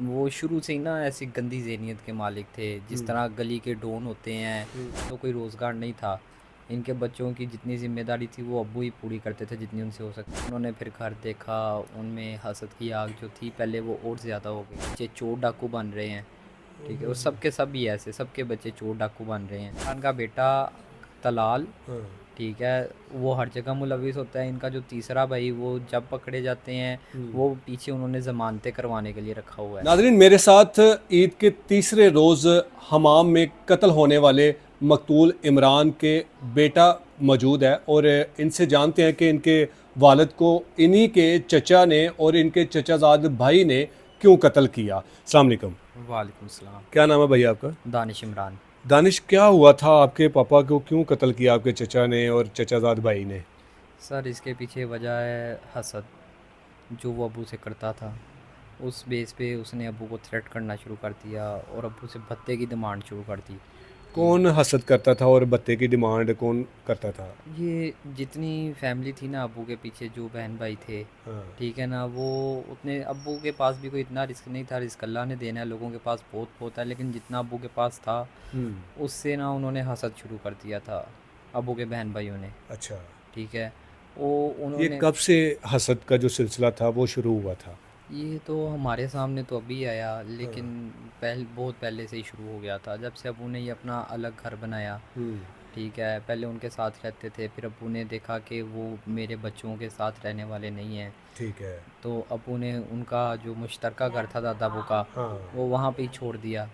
वो शुरू से ही ना ऐसी गंदी ज़हनियत के मालिक थे। जिस हुँ, तरह गली के डॉन होते हैं, हुँ, तो कोई रोज़गार नहीं था। इनके बच्चों की जितनी ज़िम्मेदारी थी वो अब्बू ही पूरी करते थे जितनी उनसे हो सकती। उन्होंने फिर घर देखा, उनमें हसद की आग जो थी पहले वो और ज़्यादा हो गई। बच्चे चोर डाकू बन रहे हैं, ठीक है? और सबके सब ही ऐसे, सबके बच्चे चोर डाकू बन रहे हैं। इमरान का बेटा तलाल, हाँ। ठीक है, वो हर जगह मुलविस होता है। इनका जो तीसरा भाई वो जब पकड़े जाते हैं, हुँ। वो पीछे उन्होंने ज़मानतें करवाने के लिए रखा हुआ है। नाज़रीन, मेरे साथ ईद के तीसरे रोज़ हमाम में कत्ल होने वाले मकतूल इमरान के बेटा मौजूद है और इनसे जानते हैं कि इनके वालिद को इन्हीं के चचा ने और इनके चचाज़ाद भाई ने क्यों कत्ल किया। अस्सलाम वालेकुम। वालेकुम सलाम। क्या नाम है भैया आपका? दानिश इमरान। दानिश, क्या हुआ था? आपके पापा को क्यों कत्ल किया आपके चचा ने और चचाज़ाद भाई ने? सर इसके पीछे वजह है हसद, जो वो अब्बू से करता था। उस बेस पे उसने अब्बू को थ्रेट करना शुरू कर दिया और अब्बू से भत्ते की डिमांड शुरू कर दी कि कौन हसद करता था और भत्ते की डिमांड कौन करता था? ये जितनी फैमिली थी ना अब्बू के पीछे, जो बहन भाई थे, हाँ। ठीक है ना, वो उतने अब्बू के पास भी कोई इतना रिस्क नहीं था। रिस्क अल्लाह ने देना है, लोगों के पास बहुत बहुत है, लेकिन जितना अब्बू के पास था हुँ। उससे ना उन्होंने हसद शुरू कर दिया था अब्बू के बहन भाइयों ने, अच्छा। ठीक है। वो ये उन्होंने कब से हसद का जो सिलसिला था वो शुरू हुआ था? ये तो हमारे सामने तो अभी आया, हाँ। लेकिन बहुत पहले से ही शुरू हो गया था, जब से अब्बू ने ये अपना अलग घर बनाया, हुँ। ठीक है। पहले उनके साथ रहते थे, फिर अब्बू ने देखा कि वो मेरे बच्चों के साथ रहने वाले नहीं हैं, ठीक है। तो अब्बू ने उनका जो मुश्तरका घर था दादा अबू का, हाँ। वो वहाँ पे ही छोड़ दिया,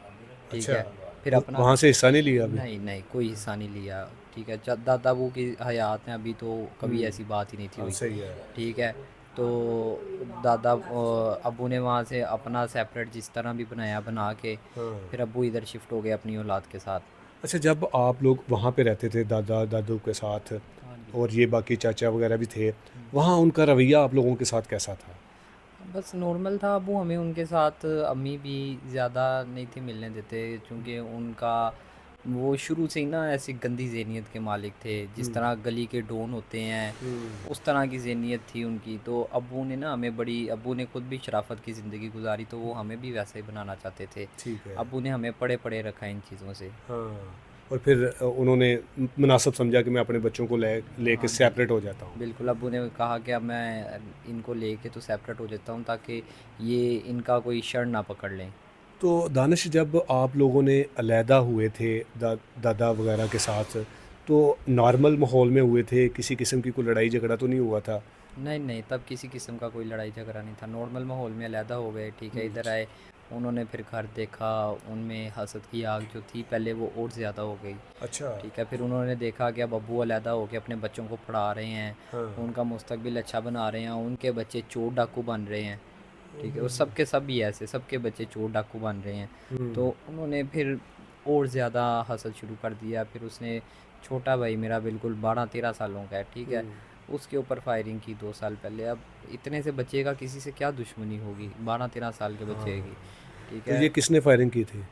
ठीक अच्छा, है। फिर वो अपना वहाँ से हिस्सा नहीं लिया अभी? नहीं नहीं कोई हिस्सा नहीं लिया, ठीक है। जब दादा अबू की हयात हैं अभी, तो कभी हुँ। ऐसी बात ही नहीं थी हाँ, हुई, सही है। ठीक है। तो अब्बू ने वहाँ से अपना सेपरेट जिस तरह भी बनाया बना के, हाँ। फिर अब्बू इधर शिफ्ट हो गए अपनी औलाद के साथ। अच्छा, जब आप लोग वहाँ पे रहते थे दादा-दादू के साथ हाँ जी। और ये बाकी चाचा वग़ैरह भी थे, हम्म। वहाँ उनका रवैया आप लोगों के साथ कैसा था? बस नॉर्मल था। अबू हमें उनके साथ, अम्मी भी ज़्यादा नहीं थी मिलने देते, क्योंकि उनका वो शुरू से ही ना ऐसी गंदी ज़हनियत के मालिक थे। हुँ। जिस तरह गली के डॉन होते हैं, हुँ। उस तरह की ज़हनियत थी उनकी। तो अब्बू ने खुद भी शराफत की ज़िंदगी गुजारी, तो वो हमें भी वैसे ही बनाना चाहते थे। ठीक है। अब्बू ने हमें पड़े पड़े रखा इन चीज़ों से। हाँ, और फिर उन्होंने मुनासिब समझा कि मैं अपने बच्चों को लेके हाँ जी, सेपरेट हो जाता हूँ। बिल्कुल। अब्बू ने कहा कि अब मैं इनको लेके तो सेपरेट हो जाता हूँ, ताकि ये इनका कोई शर ना पकड़ लें। तो दानिश, जब आप लोगों ने अलहदा हुए थे दादा वगैरह के साथ, तो नॉर्मल माहौल में हुए थे? किसी किस्म की कोई लड़ाई झगड़ा तो नहीं हुआ था? नहीं नहीं, तब किसी किस्म का कोई लड़ाई झगड़ा नहीं था। नॉर्मल माहौल में अलहदा हो गए, ठीक है। हुँ। इधर आए, उन्होंने फिर घर देखा, उनमें हसद की आग जो थी पहले वो और ज़्यादा हो गई, अच्छा। ठीक है। फिर उन्होंने देखा कि अब अब्बू अलहदा हो के अपने बच्चों को पढ़ा रहे हैं, हाँ। उनका मुस्तकबिल अच्छा बना रहे हैं, उनके बच्चे चोर डाकू बन रहे हैं, हुँ, ठीक है। हुँ, और सबके सब ही ऐसे, सबके बच्चे चोर डाकू बन रहे हैं। हुँ। तो उन्होंने फिर और ज़्यादा हसद शुरू कर दिया। फिर उसने, छोटा भाई मेरा बिल्कुल 12-13 सालों का है, ठीक हुँ। है, उसके ऊपर फायरिंग की 2 साल पहले। अब इतने से बच्चे का किसी से क्या दुश्मनी होगी, 12-13 साल के हाँ। बच्चे की, ठीक तो है। ये किसने फायरिंग की थी?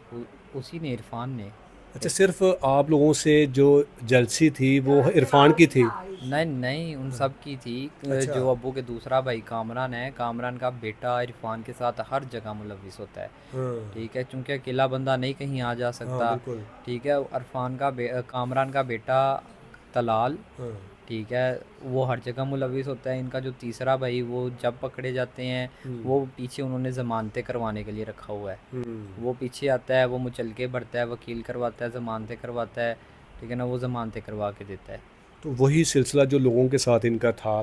उसी ने, इरफान ने। अच्छा, सिर्फ़ आप लोगों से जो जेलसी थी वो इरफ़ान की थी? नहीं नहीं, उन सब की थी। अच्छा। जो अब्बू के दूसरा भाई कामरान है, कामरान का बेटा इरफान के साथ हर जगह मुलविस होता है, हाँ। ठीक है। चूँकि अकेला बंदा नहीं कहीं आ जा हाँ, सकता, बिल्कुल। ठीक है। कामरान का बेटा तलाल, हाँ। ठीक है, वो हर जगह मुलविस होता है। इनका जो तीसरा भाई वो जब पकड़े जाते हैं, हुँ। वो पीछे उन्होंने ज़मानतें करवाने के लिए रखा हुआ है। हुँ। वो पीछे आता है, वो मुचलके भरता है, वकील करवाता है, ज़मानतें करवाता है, ठीक है ना, वो ज़मानतें करवा के देता है। तो वही सिलसिला जो लोगों के साथ इनका था,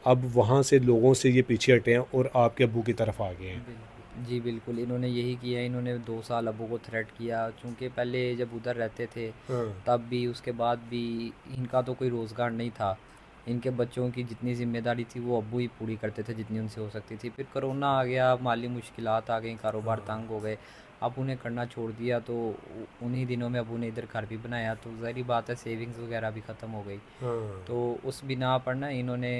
अब वहाँ से लोगों से ये पीछे हटे हैं और आपके अब्बू की तरफ आ गए हैं। बिल्कुल जी, बिल्कुल। इन्होंने यही किया, इन्होंने 2 साल अब्बू को थ्रेट किया, चूँकि पहले जब उधर रहते थे हाँ। तब भी, उसके बाद भी इनका तो कोई रोज़गार नहीं था। इनके बच्चों की जितनी ज़िम्मेदारी थी वो अब्बू ही पूरी करते थे जितनी उनसे हो सकती थी। फिर कोरोना आ गया, माली मुश्किलात आ गई, कारोबार हाँ। तंग हो गए। अबू ने करना छोड़ दिया, तो उन्हीं दिनों में अबू ने इधर घर भी बनाया, तो ज़ाहिर बात है सेविंग्स वगैरह भी ख़त्म हो गई। हाँ। तो उस बिना पर ना इन्होंने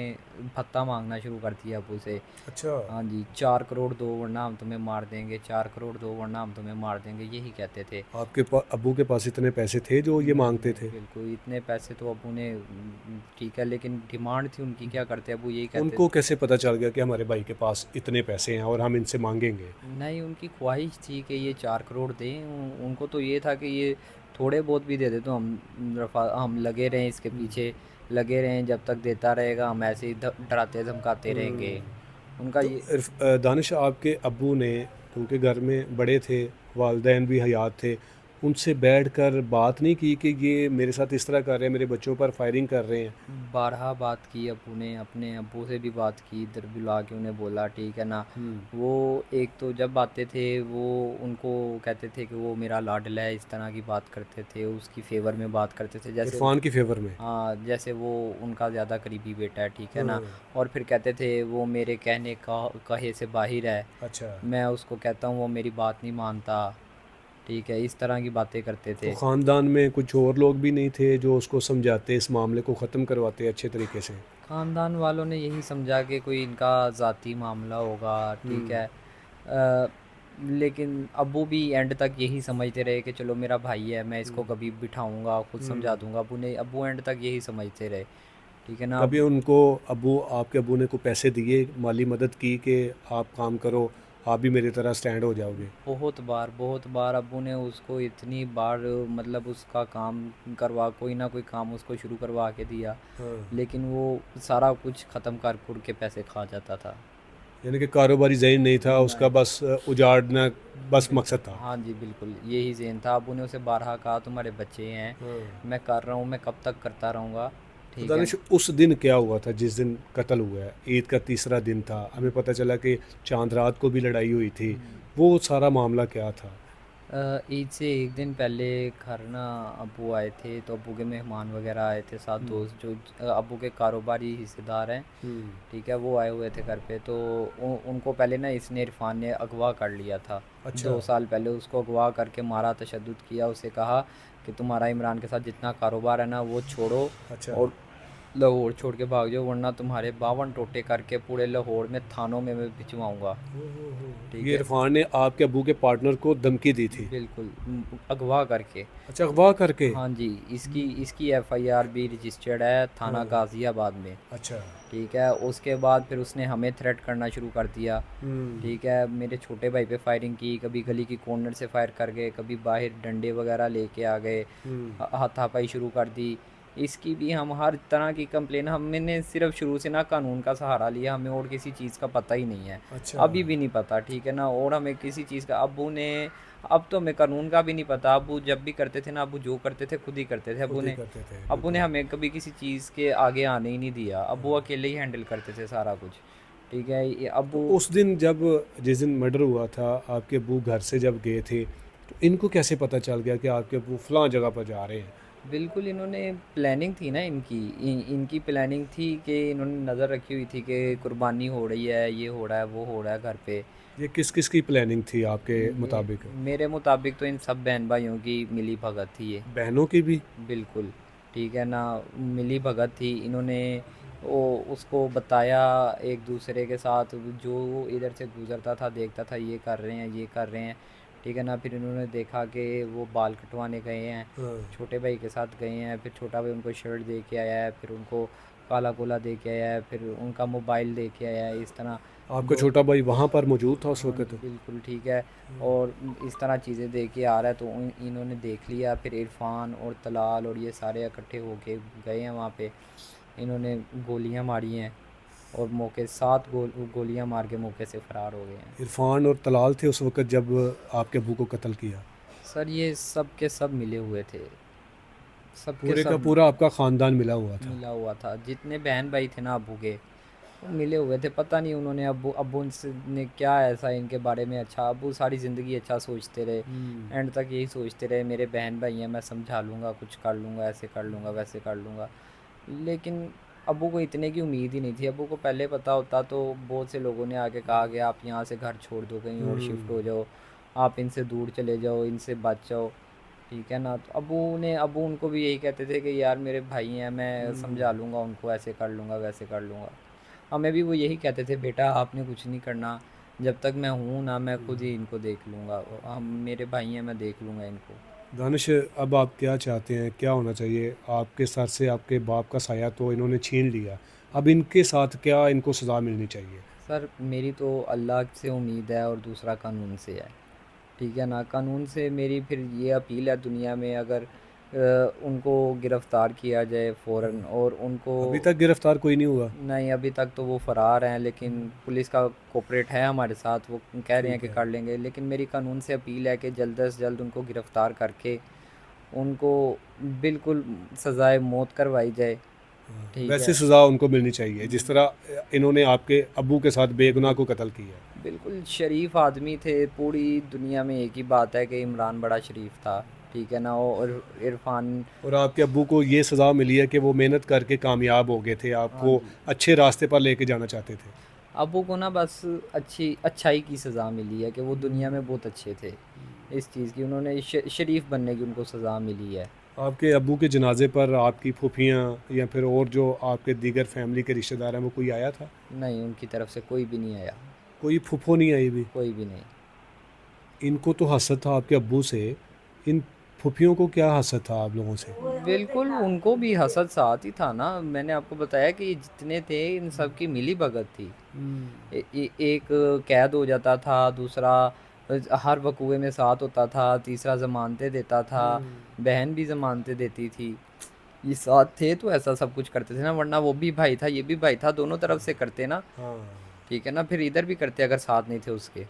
भत्ता मांगना शुरू कर दिया अबू से। अच्छा। हाँ जी, 4 करोड़ दो वरना हम तुम्हें मार देंगे, 4 करोड़ दो वरना हम तुम्हें मार देंगे, यही कहते थे। आपके अब्बू के पास इतने पैसे थे जो ये नहीं मांगते नहीं थे? बिल्कुल, इतने पैसे तो अबू ने ठीक है, लेकिन डिमांड थी उनकी, क्या करते अबू, यही कहते उनको कैसे पता चल गया कि हमारे भाई के पास इतने पैसे हैं और हम इनसे मांगेंगे? नहीं, उनकी ख्वाहिश थी कि ये 4 करोड़ दें। उनको तो ये था कि ये थोड़े बहुत भी दे दे तो हम लगे रहें इसके पीछे, लगे रहें, जब तक देता रहेगा हम ऐसे ही डराते धमकाते रहेंगे। उनका तो ये दानिश, आपके अब्बू ने, क्योंकि घर में बड़े थे, वालदैन भी हयात थे, उनसे बैठकर बात नहीं की कि ये मेरे साथ इस तरह कर रहे हैं, मेरे बच्चों पर फायरिंग कर रहे हैं? बारहा बात की अब्बू ने, अपने अब्बू से भी बात की, इधर बुला के उन्हें बोला ठीक है ना। वो एक तो जब आते थे वो उनको कहते थे कि वो मेरा लाडला है, इस तरह की बात करते थे, उसकी फेवर में बात करते थे, जैसे इरफान की फेवर में? हाँ, जैसे वो उनका ज़्यादा करीबी बेटा है, ठीक है ना। हाँ। और फिर कहते थे वो मेरे कहने का कहे से बाहिर है, अच्छा। मैं उसको कहता हूँ वो मेरी बात नहीं मानता, ठीक है, इस तरह की बातें करते तो थे। ख़ानदान में कुछ और लोग भी नहीं थे जो उसको समझाते, इस मामले को ख़त्म करवाते अच्छे तरीके से? ख़ानदान वालों ने यही समझा कि कोई इनका ज़ाती मामला होगा, ठीक है। लेकिन अब्बू भी एंड तक यही समझते रहे कि चलो मेरा भाई है, मैं इसको कभी बिठाऊंगा, खुद समझा दूंगा। अब्बू एंड तक यही समझते रहे, ठीक है ना। कभी अब उनको आपके अब्बू ने को पैसे दिए, माली मदद की कि आप काम करो, आप भी मेरी तरह स्टैंड हो जाओगे? बहुत बार अब्बू ने उसको इतनी बार, मतलब उसका काम करवा, कोई ना कोई काम उसको शुरू करवा के दिया, हाँ। लेकिन वो सारा कुछ ख़त्म कर कुड़ के पैसे खा जाता था। यानी कि कारोबारी ज़हीन नहीं था उसका, नहीं, बस उजाड़ना बस मकसद था। हाँ जी बिल्कुल, यही ज़ेन था। अबू ने उसे बारहा कहा तुम्हारे बच्चे हैं, हाँ। मैं कर रहा हूँ, मैं कब तक करता रहूँगा, तो ठीक है। दानिश, उस दिन क्या हुआ था जिस दिन कत्ल हुआ है? ईद का तीसरा दिन था, हमें पता चला कि चांद रात को भी लड़ाई हुई थी। वो सारा मामला क्या था? ईद से एक दिन पहले घर ना अबू आए थे, तो अबू के मेहमान वगैरह आए थे, साथ दोस्त जो अबू के कारोबारी हिस्सेदार हैं, हम्म। ठीक है, वो आए हुए थे घर पे। तो उनको पहले ना इसने इरफान ने अगवा कर लिया था। अच्छा। 2 साल पहले उसको अगवा करके मारा, तशद्दुद किया, उसे कहा कि तुम्हारा इमरान के साथ जितना कारोबार है ना वो छोड़ो अच्छा। और लाहौर छोड़ के भाग जाओ, वरना तुम्हारे 52 टोटे करके पूरे लाहौर में थानों में मैं भिजवाऊंगा, ठीक ये है। इरफान ने आपके अब्बू के पार्टनर को धमकी दी थी? बिल्कुल, अगवा करके। अच्छा, अगवा करके? हाँ जी, इसकी इसकी एफआईआर भी रजिस्टर्ड है थाना हाँ। गाज़ियाबाद में, अच्छा। ठीक है। उसके बाद फिर उसने हमें थ्रेट करना शुरू कर दिया, हम्म। ठीक है। मेरे छोटे भाई पे फायरिंग की, कभी गली की कॉर्नर से फायर कर गए, कभी बाहर डंडे वगैरह लेके आ गए, हम्म। हाथापाई शुरू कर दी। इसकी भी हम हर तरह की कंप्लेन, हमने सिर्फ शुरू से ना कानून का सहारा लिया, हमें और किसी चीज़ का पता ही नहीं है, अच्छा। अभी भी नहीं पता, ठीक है ना। और हमें किसी चीज़ का अबू ने, अब तो हमें कानून का भी नहीं पता। अबू जब भी करते थे ना, अबू जो करते थे खुद ही करते थे। खुद ही करते थे, अबू ने बिल्कुल। हमें कभी किसी चीज़ के आगे आने ही नहीं दिया, अबू अकेले ही हैंडल करते थे सारा कुछ, ठीक है। ये तो अबू उस दिन जब, जिस दिन मर्डर हुआ था, आपके अब्बू घर से जब गए थे, तो इनको कैसे पता चल गया कि आपके अब्बू फलां जगह पर जा रहे हैं? बिल्कुल, इन्होंने प्लानिंग थी ना इनकी, इनकी प्लानिंग थी कि इन्होंने नज़र रखी हुई थी कि कुर्बानी हो रही है, ये हो रहा है, वो हो रहा है घर पे। ये किस किस की प्लानिंग थी आपके मुताबिक? मेरे मुताबिक तो इन सब बहन भाइयों की मिली भगत थी ये। बहनों की भी? बिल्कुल, ठीक है ना, मिली भगत थी। इन्होंने वो उसको बताया एक दूसरे के साथ, जो इधर से गुज़रता था देखता था ये कर रहे हैं, ये कर रहे हैं, ठीक है ना। फिर इन्होंने देखा कि वो बाल कटवाने गए हैं, हाँ। छोटे भाई के साथ गए हैं, फिर छोटा भाई उनको शर्ट दे के आया है, फिर उनको काला कोला दे के आया है, फिर उनका मोबाइल दे के आया है, इस तरह आपका दो। छोटा भाई वहाँ पर मौजूद था उस हाँ वक्त? जी बिल्कुल, ठीक है। और इस तरह चीज़ें देख के आ रहा है, तो इन्होंने देख लिया। फिर इरफान और तलाल और ये सारे इकट्ठे होके गए हैं वहाँ पे, इन्होंने गोलियां मारी हैं और मौके 7 गोलियां मार के मौके से फ़रार हो गए हैं। इरफान और तलाल थे उस वक्त जब आपके अब्बू को कत्ल किया? सर ये सब के सब मिले हुए थे, सब के पूरे का सब पूरा आपका ख़ानदान मिला हुआ था? मिला हुआ था, जितने बहन भाई थे ना अबू के, वो मिले हुए थे। पता नहीं उन्होंने अबू अबू ने क्या ऐसा इनके बारे में, अच्छा अबू सारी ज़िंदगी अच्छा सोचते रहे, एंड तक यही सोचते रहे मेरे बहन भाई हैं, मैं समझा लूँगा, कुछ कर लूँगा, ऐसे कर लूँगा, वैसे कर लूँगा। लेकिन अबू को इतने की उम्मीद ही नहीं थी। अबू को पहले पता होता तो बहुत से लोगों ने आके कहा कि आप यहाँ से घर छोड़ दो, कहीं और शिफ्ट हो जाओ, आप इनसे दूर चले जाओ, इनसे बच जाओ, ठीक है ना। तो अबू उनको भी यही कहते थे कि यार मेरे भाई हैं, मैं समझा लूँगा उनको, ऐसे कर लूँगा, वैसे कर लूँगा। हमें भी वो यही कहते थे, बेटा आपने कुछ नहीं करना, जब तक मैं हूँ ना मैं खुद ही इनको देख लूँगा, हम मेरे भाई हैं, मैं देख लूँगा इनको। दानिश, अब आप क्या चाहते हैं, क्या होना चाहिए? आपके सर से आपके बाप का साया तो इन्होंने छीन लिया, अब इनके साथ क्या इनको सज़ा मिलनी चाहिए? सर मेरी तो अल्लाह से उम्मीद है और दूसरा कानून से है, ठीक है ना। कानून से मेरी फिर ये अपील है दुनिया में, अगर उनको गिरफ़्तार किया जाए फ़ौरन, और उनको अभी तक गिरफ़्तार कोई नहीं हुआ? नहीं, अभी तक तो वो फ़रार हैं, लेकिन पुलिस का कोऑपरेट है हमारे साथ, वो कह रहे हैं ठीक कि है। कर लेंगे। लेकिन मेरी कानून से अपील है कि जल्द से जल्द उनको गिरफ़्तार करके उनको बिल्कुल सज़ाए मौत करवाई जाए, ठीक वैसे है। सज़ा उनको मिलनी चाहिए जिस तरह इन्होंने आपके अब्बू के साथ बेगुनाह को कत्ल किया। बिल्कुल शरीफ आदमी थे, पूरी दुनिया में एक ही बात है कि इमरान बड़ा शरीफ था, ठीक है ना। और इरफान, और आपके अब्बू को ये सज़ा मिली है कि वो मेहनत करके कामयाब हो गए थे, हाँ आपको जी, अच्छे रास्ते पर लेके जाना चाहते थे। अबू को ना बस अच्छाई की सज़ा मिली है कि वो दुनिया में बहुत अच्छे थे, इस चीज़ की उन्होंने शरीफ बनने की उनको सज़ा मिली है। आपके अब्बू के जनाजे पर आपकी फूफियाँ या फिर और जो आपके दीगर फैमिली के रिश्तेदार हैं, वो कोई आया था? नहीं, उनकी तरफ से कोई भी नहीं आया, कोई फूफो नहीं आई भी? कोई भी नहीं। इनको तो हसद था आपके अब्बू से, इन फूफियों को क्या हसद था आप लोगों से? बिल्कुल, उनको भी हसद साथ ही था ना, मैंने आपको बताया कि जितने थे इन सब की मिली-भगत थी। एक कैद हो जाता था, दूसरा हर वकूए में साथ होता था, तीसरा ज़मानतें देता था, बहन भी ज़मानतें देती थी। ये साथ थे तो ऐसा सब कुछ करते थे ना, वरना वो भी भाई था, ये भी भाई था, दोनों तरफ से करते ना, हाँ। ठीक है ना। फिर इधर भी करते अगर साथ नहीं थे उसके।